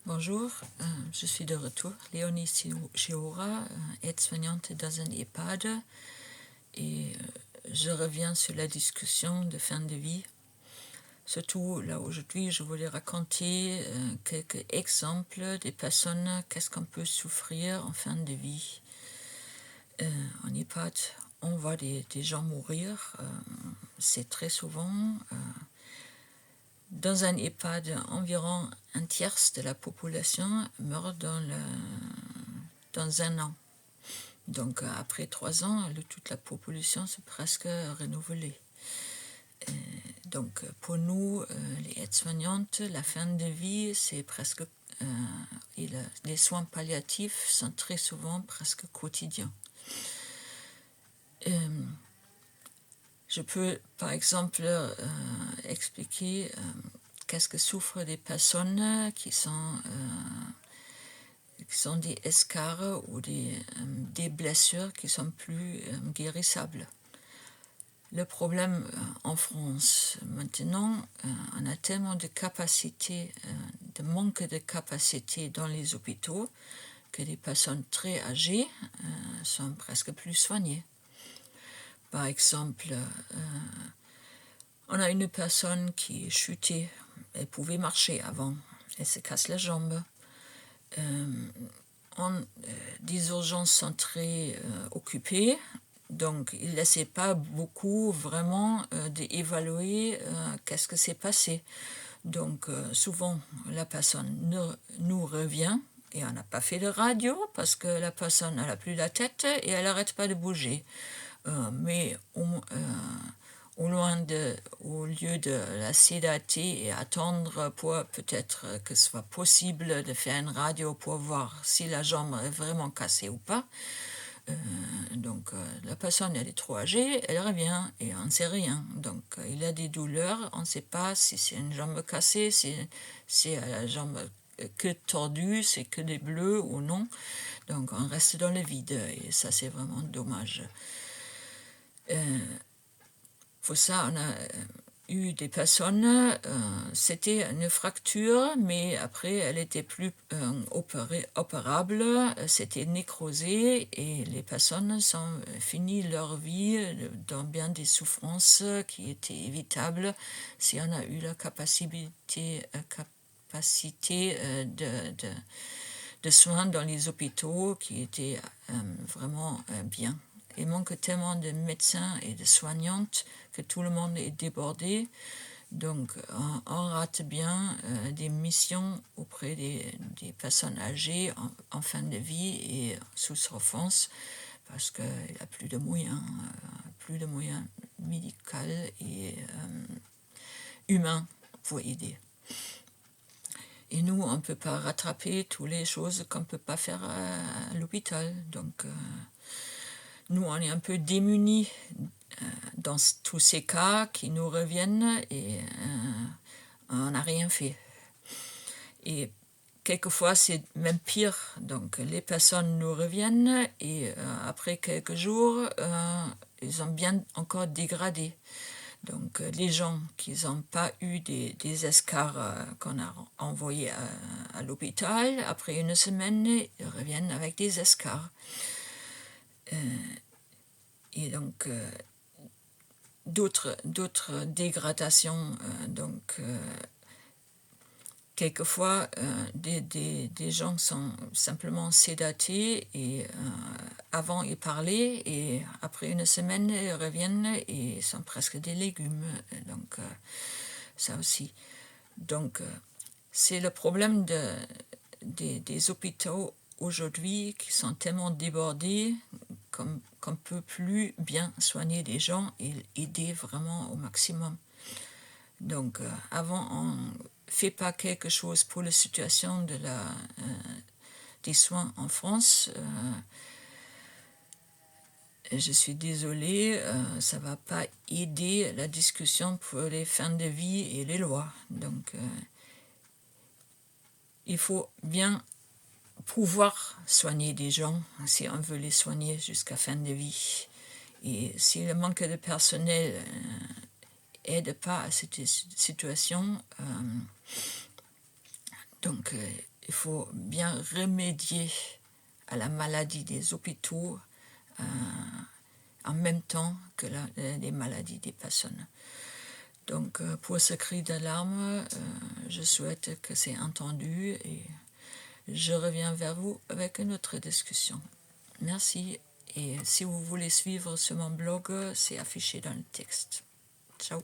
Bonjour, je suis de retour, Léonie Chiura, aide-soignante dans un EHPAD, et je reviens sur la discussion de fin de vie. Surtout là aujourd'hui, je voulais raconter quelques exemples des personnes, qu'est-ce qu'on peut souffrir en fin de vie. En EHPAD, on voit des gens mourir, c'est très souvent. Dans un EHPAD, environ un tiers de la population meurt dans un an. Donc après 3 ans, toute la population s'est presque renouvelée. Donc pour nous, les aides-soignantes, la fin de vie, c'est presque... les soins palliatifs sont très souvent presque quotidiens. Je peux par exemple expliquer qu'est-ce que souffrent des personnes qui sont des escarres ou des blessures qui sont plus guérissables. Le problème en France, maintenant, on a tellement de capacité, de manque de capacité dans les hôpitaux que des personnes très âgées sont presque plus soignées. Par exemple, on a une personne qui est chutée, elle pouvait marcher avant, elle se casse la jambe. Des urgences sont très occupées, donc il ne laissait pas beaucoup vraiment d'évaluer qu'est-ce que s'est passé. Donc souvent la personne nous revient et on n'a pas fait de radio parce que la personne n'a plus la tête et elle n'arrête pas de bouger. Mais au lieu de la sédater et attendre pour peut-être que ce soit possible de faire une radio pour voir si la jambe est vraiment cassée ou pas. Donc la personne elle est trop âgée, elle revient et on ne sait rien. Donc il a des douleurs, on ne sait pas si c'est une jambe cassée, si c'est la jambe que tordue, c'est que des bleus ou non. Donc on reste dans le vide et ça c'est vraiment dommage. Pour ça, on a eu des personnes, c'était une fracture, mais après, elle était plus opérable, c'était nécrosé, et les personnes ont fini leur vie dans bien des souffrances qui étaient évitables si on a eu la capacité de soins dans les hôpitaux qui étaient vraiment bien. Il manque tellement de médecins et de soignantes que tout le monde est débordé. Donc, on rate bien des missions auprès des personnes âgées en fin de vie et sous souffrance parce qu'il n'y a plus de moyens médicaux et humains pour aider. Et nous, on ne peut pas rattraper toutes les choses qu'on ne peut pas faire à l'hôpital. Donc, nous, on est un peu démunis dans tous ces cas qui nous reviennent et on n'a rien fait. Et quelquefois, c'est même pire. Donc, les personnes nous reviennent et après quelques jours, ils ont bien encore dégradé. Donc, les gens qui n'ont pas eu des escarres qu'on a envoyés à l'hôpital, après une semaine, ils reviennent avec des escarres. Et donc, d'autres dégradations. Donc, quelquefois, des gens sont simplement sédatés et avant ils parlaient et après une semaine ils reviennent et sont presque des légumes. Donc ça aussi. Donc c'est le problème des hôpitaux aujourd'hui qui sont tellement débordés qu'on ne peut plus bien soigner les gens et aider vraiment au maximum. Donc avant on fait pas quelque chose pour la situation des soins en France, je suis désolée, ça va pas aider la discussion pour les fins de vie et les lois. Donc, il faut bien pouvoir soigner des gens si on veut les soigner jusqu'à fin de vie. Et si le manque de personnel aide pas à cette situation, donc il faut bien remédier à la maladie des hôpitaux en même temps que les maladies des personnes. Donc pour ce cri d'alarme, je souhaite que c'est entendu et je reviens vers vous avec une autre discussion. Merci, et si vous voulez suivre sur mon blog, c'est affiché dans le texte. Ciao.